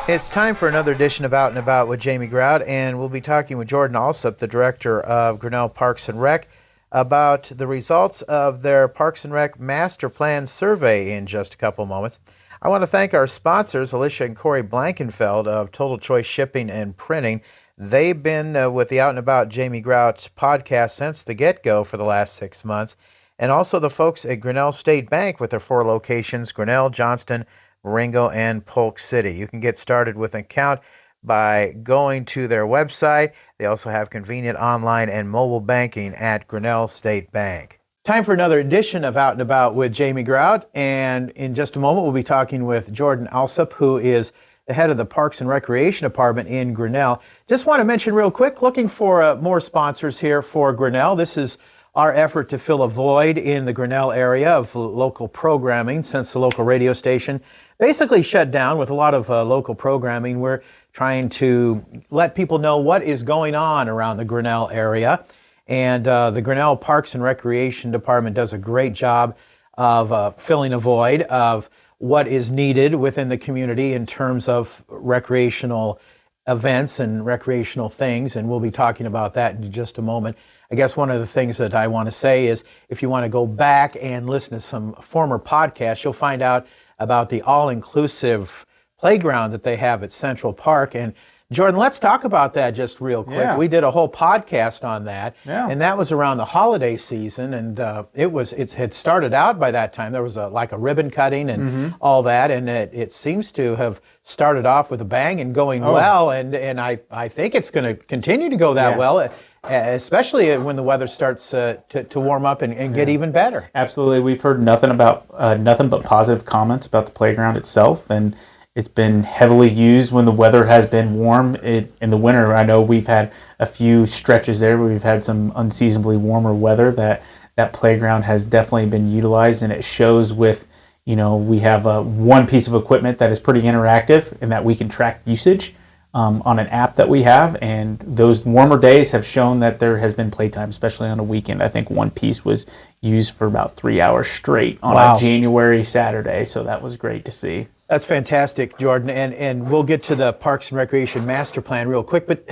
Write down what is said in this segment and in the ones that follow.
It's time for another edition of Out and About with Jamie Grout, and we'll be talking with Jordan Alsop, the director of Grinnell Parks and Rec, about the results of their Parks and Rec Master Plan Survey in just a couple moments. I want to thank our sponsors, Alicia and Corey Blankenfeld of Total Choice Shipping and Printing. They've been with the Out and About Jamie Grout podcast since the get-go for the last 6 months, and also the folks at Grinnell State Bank with their 4 locations, Grinnell, Johnston, Ringo, and Polk City. You can get started with an account by going to their website. They also have convenient online and mobile banking at Grinnell State Bank. Time for another edition of Out and About with Jamie Grout, and in just a moment we'll be talking with Jordan Alsop, who is the head of the Parks and Recreation Department in Grinnell. Just want to mention real quick, looking for more sponsors here for Grinnell. This is our effort to fill a void in the Grinnell area of local programming since the local radio station basically shut down with a lot of local programming. We're trying to let people know what is going on around the Grinnell area. And the Grinnell Parks and Recreation Department does a great job of filling a void of what is needed within the community in terms of recreational events and recreational things. And we'll be talking about that in just a moment. I guess one of the things that I want to say is if you want to go back and listen to some former podcasts, you'll find out about the all-inclusive playground that they have at Central Park. And Jordan, let's talk about that just real quick. Yeah. We did a whole podcast on that, Yeah. and that was around the holiday season, and it had started out by that time. There was like a ribbon cutting and all that, and it seems to have started off with a bang and going well, and I think it's going to continue to go that well, especially when the weather starts to warm up and get even better. Absolutely. We've heard nothing but positive comments about the playground itself, and it's been heavily used when the weather has been warm. In the winter, I know we've had a few stretches there where we've had some unseasonably warmer weather that playground has definitely been utilized, and it shows with, we have one piece of equipment that is pretty interactive and that we can track usage on an app that we have, and those warmer days have shown that there has been playtime, especially on a weekend. I think one piece was used for about 3 hours straight on a January Saturday, so that was great to see. That's fantastic, Jordan, and we'll get to the Parks and Recreation Master Plan real quick, but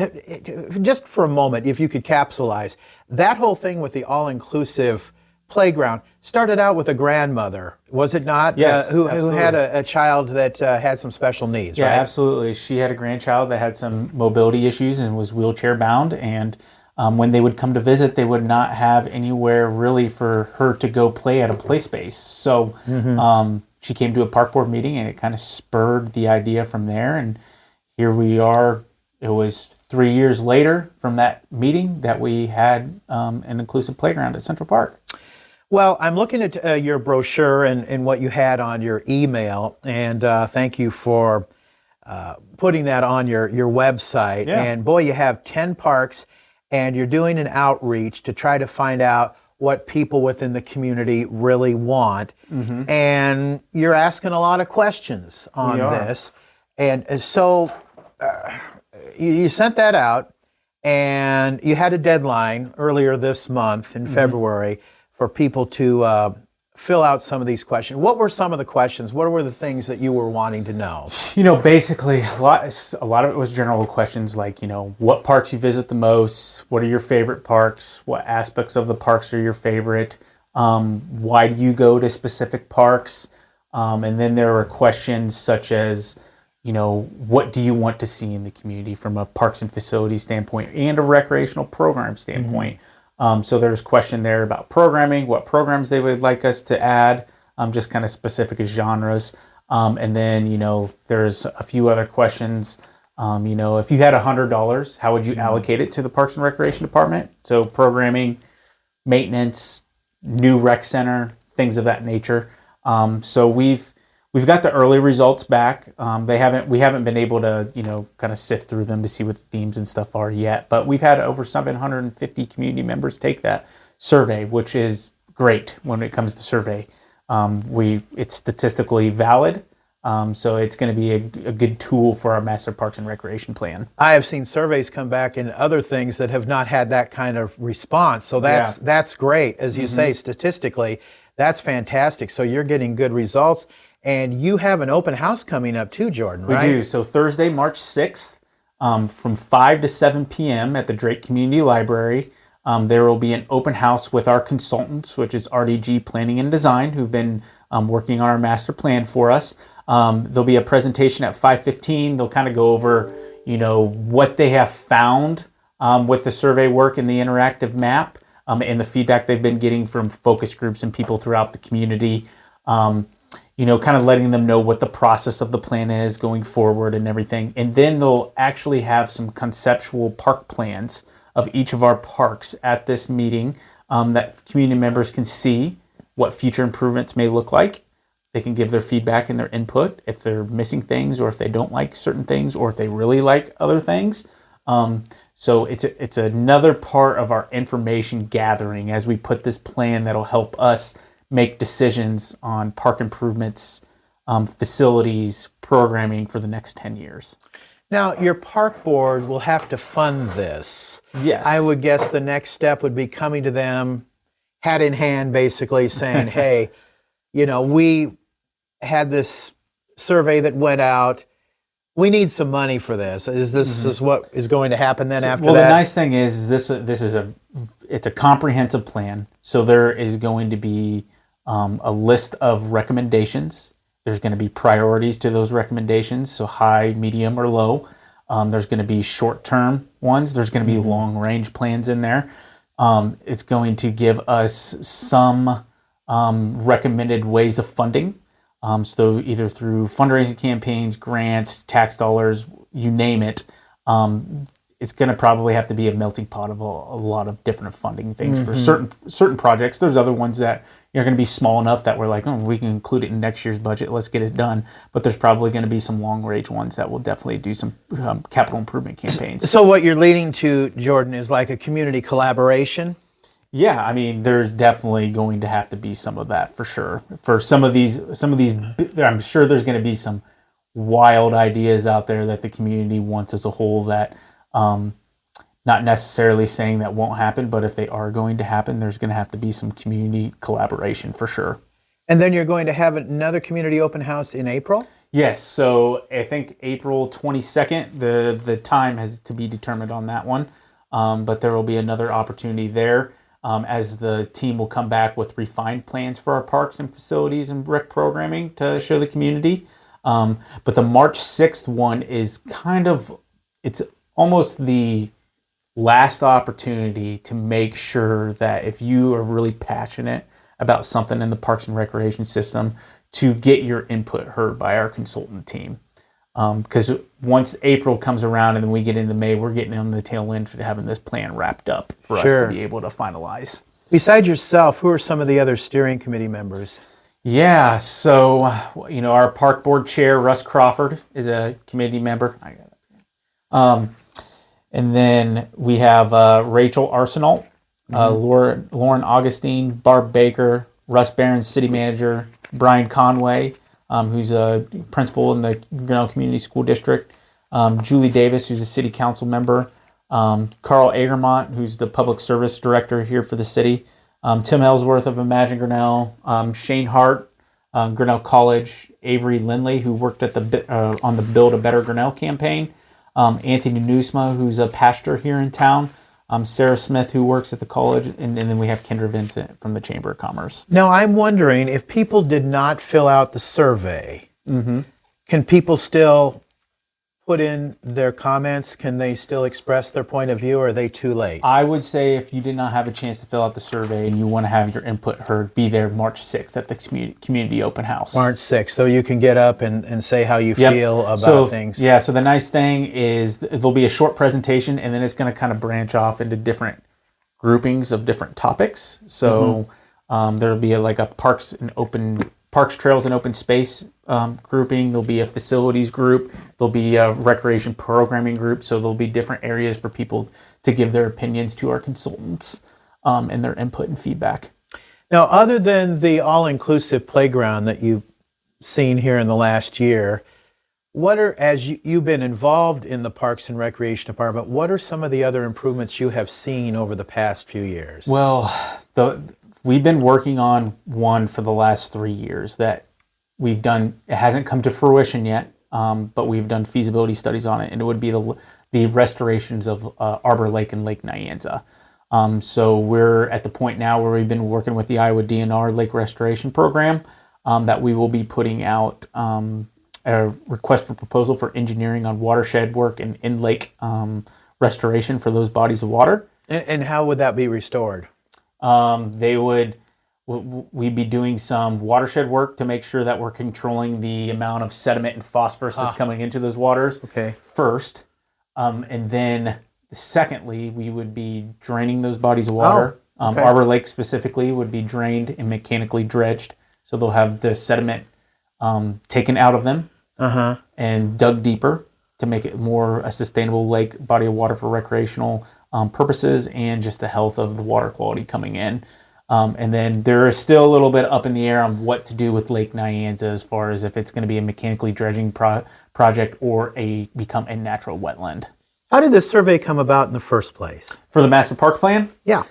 just for a moment, if you could capsulize, that whole thing with the all-inclusive playground started out with a grandmother, was it not? Yes, who had a child that had some special needs, right? Yeah, absolutely. She had a grandchild that had some mobility issues and was wheelchair bound, and when they would come to visit, they would not have anywhere really for her to go play at a play space. So she came to a park board meeting, and it kind of spurred the idea from there, and here we are. It was 3 years later from that meeting that we had an inclusive playground at Central Park. Well, I'm looking at your brochure and what you had on your email, and thank you for putting that on your website. Yeah. And boy, you have 10 parks, and you're doing an outreach to try to find out what people within the community really want. And you're asking a lot of questions on this. And so you sent that out, and you had a deadline earlier this month in February for people to fill out some of these questions. What were some of the questions? What were the things that you were wanting to know? Basically, a lot of it was general questions like, what parks you visit the most, what are your favorite parks, what aspects of the parks are your favorite, why do you go to specific parks, and then there were questions such as, what do you want to see in the community from a parks and facilities standpoint and a recreational program standpoint. So there's a question there about programming, what programs they would like us to add, just kind of specific as genres. And then, there's a few other questions. If you had $100, how would you allocate it to the Parks and Recreation Department? So programming, maintenance, new rec center, things of that nature. So we've got the early results back. We haven't been able to, kind of sift through them to see what the themes and stuff are yet. But we've had over 750 community members take that survey, which is great when it comes to survey. It's statistically valid. So it's going to be a good tool for our Master Parks and Recreation Plan. I have seen surveys come back in other things that have not had that kind of response. So that's great. As you say, statistically, that's fantastic. So you're getting good results. And you have an open house coming up too, Jordan, right? We do. So Thursday, March 6th, from 5 to 7 p.m. at the Drake Community Library, there will be an open house with our consultants, which is RDG Planning and Design, who've been working on our master plan for us. There'll be a presentation at 5:15. They'll kind of go over, what they have found with the survey work and the interactive map, and the feedback they've been getting from focus groups and people throughout the community. Kind of letting them know what the process of the plan is going forward and everything. And then they'll actually have some conceptual park plans of each of our parks at this meeting that community members can see what future improvements may look like. They can give their feedback and their input if they're missing things, or if they don't like certain things, or if they really like other things. So it's another part of our information gathering as we put this plan that'll help us make decisions on park improvements, facilities, programming for the next 10 years. Now, your park board will have to fund this. Yes. I would guess the next step would be coming to them, hat in hand, basically saying, hey, we had this survey that went out. We need some money for this. Is this is what is going to happen then after that? Well, the nice thing is this is it's a comprehensive plan. So there is going to be a list of recommendations. There's going to be priorities to those recommendations, so high, medium, or low. There's going to be short-term ones. There's going to be long-range plans in there. It's going to give us some recommended ways of funding. So either through fundraising campaigns, grants, tax dollars, you name it. It's going to probably have to be a melting pot of a lot of different funding things for certain projects. There's other ones that are going to be small enough that we're like, we can include it in next year's budget. Let's get it done. But there's probably going to be some long-range ones that will definitely do some capital improvement campaigns. So what you're leading to, Jordan, is like a community collaboration? Yeah, I mean, there's definitely going to have to be some of that for sure. For some of these, I'm sure there's going to be some wild ideas out there that the community wants as a whole that, not necessarily saying that won't happen, but if they are going to happen, there's going to have to be some community collaboration for sure. And then you're going to have another community open house in April? Yes, so I think April 22nd, the time has to be determined on that one, but there will be another opportunity there. As the team will come back with refined plans for our parks and facilities and rec programming to show the community. But the March 6th one is it's almost the last opportunity to make sure that if you are really passionate about something in the parks and recreation system, to get your input heard by our consultant team. Because once April comes around and then we get into May, we're getting on the tail end for having this plan wrapped up for us to be able to finalize. Besides yourself, who are some of the other steering committee members? Yeah, so, our park board chair, Russ Crawford, is a committee member. And then we have Rachel Arsenault, Lauren Augustine, Barb Baker, Russ Barron, city manager, Brian Conway, who's a principal in the Grinnell Community School District, Julie Davis, who's a city council member, Carl Agermont, who's the public service director here for the city, Tim Ellsworth of Imagine Grinnell, Shane Hart, Grinnell College, Avery Lindley, who worked at on the Build a Better Grinnell campaign, Anthony Newsma, who's a pastor here in town, Sarah Smith, who works at the college, and then we have Kendra Vincent from the Chamber of Commerce. Now, I'm wondering, if people did not fill out the survey, can people still put in their comments? Can they still express their point of view, or are they too late? I would say if you did not have a chance to fill out the survey and you want to have your input heard, be there March 6th at the community open house. March 6th, so you can get up and say how you feel about things. Yeah, so the nice thing is there'll be a short presentation, and then it's going to kind of branch off into different groupings of different topics. So there'll be a parks, trails, and open space grouping. There'll be a facilities group. There'll be a recreation programming group. So there'll be different areas for people to give their opinions to our consultants and their input and feedback. Now, other than the all-inclusive playground that you seen here in the last year. What are, as you've been involved in the Parks and Recreation Department, what are some of the other improvements you have seen over the past few years? Well, we've been working on one for the last 3 years that we've done. It hasn't come to fruition yet, but we've done feasibility studies on it, and it would be the restorations of Arbor Lake and Lake Nyanza. So we're at the point now where we've been working with the Iowa DNR Lake Restoration Program that we will be putting out a request for proposal for engineering on watershed work and in-lake restoration for those bodies of water. And how would that be restored? We'd be doing some watershed work to make sure that we're controlling the amount of sediment and phosphorus that's coming into those waters first. And then secondly, we would be draining those bodies of water. Arbor Lake specifically would be drained and mechanically dredged. So they'll have the sediment taken out of them and dug deeper to make it more a sustainable lake body of water for recreational purposes and just the health of the water quality coming in. And then there is still a little bit up in the air on what to do with Lake Nyanza as far as if it's going to be a mechanically dredging project or become a natural wetland. How did this survey come about in the first place? For the master park plan? Yeah.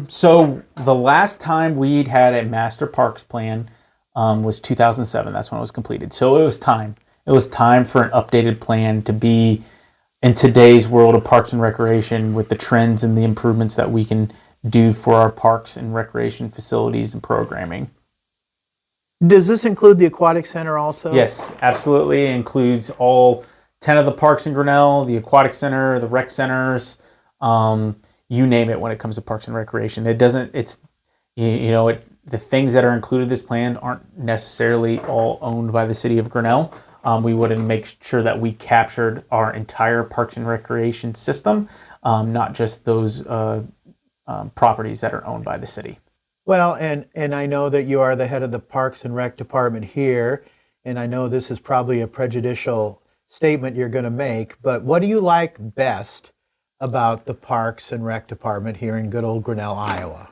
So the last time we'd had a master parks plan was 2007. That's when it was completed. So it was time. It was time for an updated plan to be in today's world of parks and recreation with the trends and the improvements that we can do for our parks and recreation facilities and programming. Does this include the aquatic center also? Yes, absolutely. It includes all 10 of the parks in Grinnell, the aquatic center, the rec centers, you name it when it comes to parks and recreation. The things that are included in this plan aren't necessarily all owned by the city of Grinnell. We wanted to make sure that we captured our entire parks and recreation system, not just those properties that are owned by the city. Well, and I know that you are the head of the Parks and Rec Department here, and I know this is probably a prejudicial statement you're going to make, but what do you like best about the Parks and Rec Department here in good old Grinnell, Iowa?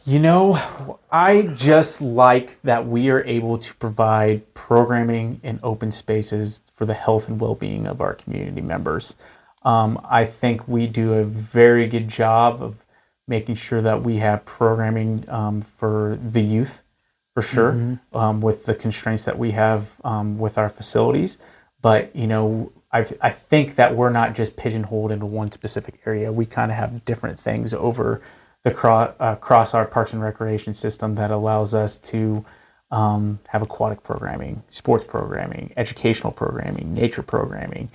You know, I just like that we are able to provide programming and open spaces for the health and well-being of our community members. I think we do a very good job of making sure that we have programming for the youth, for sure, with the constraints that we have with our facilities. But, you know, I think that we're not just pigeonholed into one specific area. We kind of have different things over the across our parks and recreation system that allows us to have aquatic programming, sports programming, educational programming, nature programming.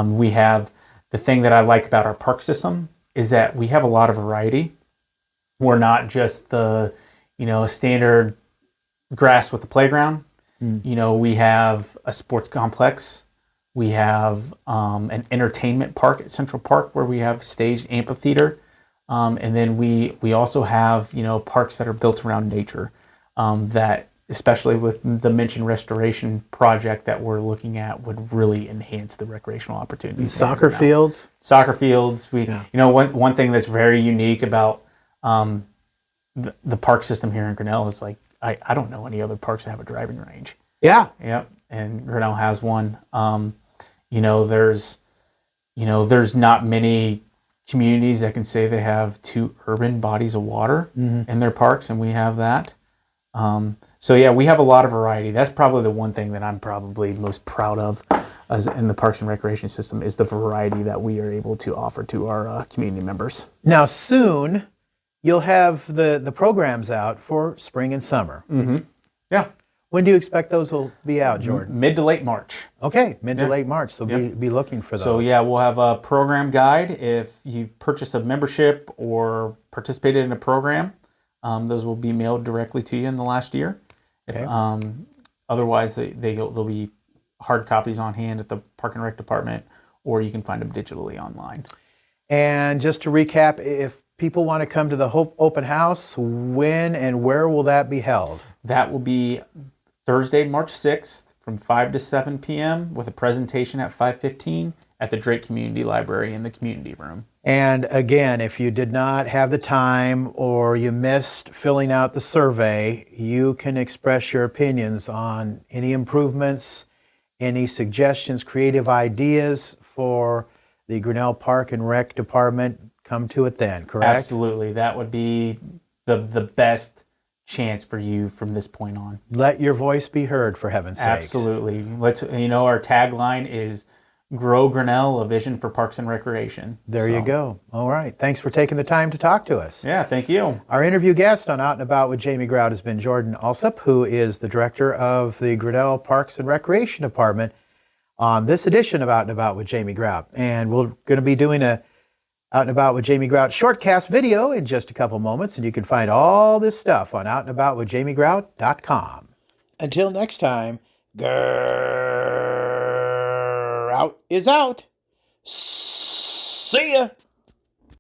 We have the thing that I like about our park system is that we have a lot of variety. We're not just the, standard grass with the playground. We have a sports complex. We have an entertainment park at Central Park where we have staged amphitheater. And then we also have, parks that are built around nature that, especially with the mentioned restoration project that we're looking at, would really enhance the recreational opportunities. Soccer fields? Soccer fields. One thing that's very unique about the park system here in Grinnell is I don't know any other parks that have a driving range. Yeah. Yep. And Grinnell has one. There's not many communities that can say they have 2 urban bodies of water in their parks, and we have that. We have a lot of variety. That's probably the one thing that I'm probably most proud of in the Parks and Recreation system is the variety that we are able to offer to our community members. Now, soon you'll have the programs out for spring and summer. Mm-hmm. Yeah. When do you expect those will be out, Jordan? Mid to late March. Okay, mid to late March. So be looking for those. So we'll have a program guide. If you've purchased a membership or participated in a program, those will be mailed directly to you in the last year. Okay. Otherwise, they'll be hard copies on hand at the Park and Rec Department, or you can find them digitally online. And just to recap, if people want to come to the Hope Open House, when and where will that be held? That will be Thursday, March 6th from 5 to 7 p.m. with a presentation at 5:15 at the Drake Community Library in the community room. And again, if you did not have the time or you missed filling out the survey, you can express your opinions on any improvements, any suggestions, creative ideas for the Grinnell Park and Rec Department. Come to it then, correct? Absolutely. That would be the best chance for you from this point on. Let your voice be heard, for heaven's sake. Absolutely. Our tagline is Grow Grinnell, a vision for parks and recreation. There you go. All right. Thanks for taking the time to talk to us. Yeah, thank you. Our interview guest on Out and About with Jamie Grout has been Jordan Alsop, who is the director of the Grinnell Parks and Recreation Department, on this edition of Out and About with Jamie Grout. And we're going to be doing a Out and About with Jamie Grout shortcast video in just a couple moments, and you can find all this stuff on outandaboutwithjamiegrout.com. Until next time, Grout is out. See ya.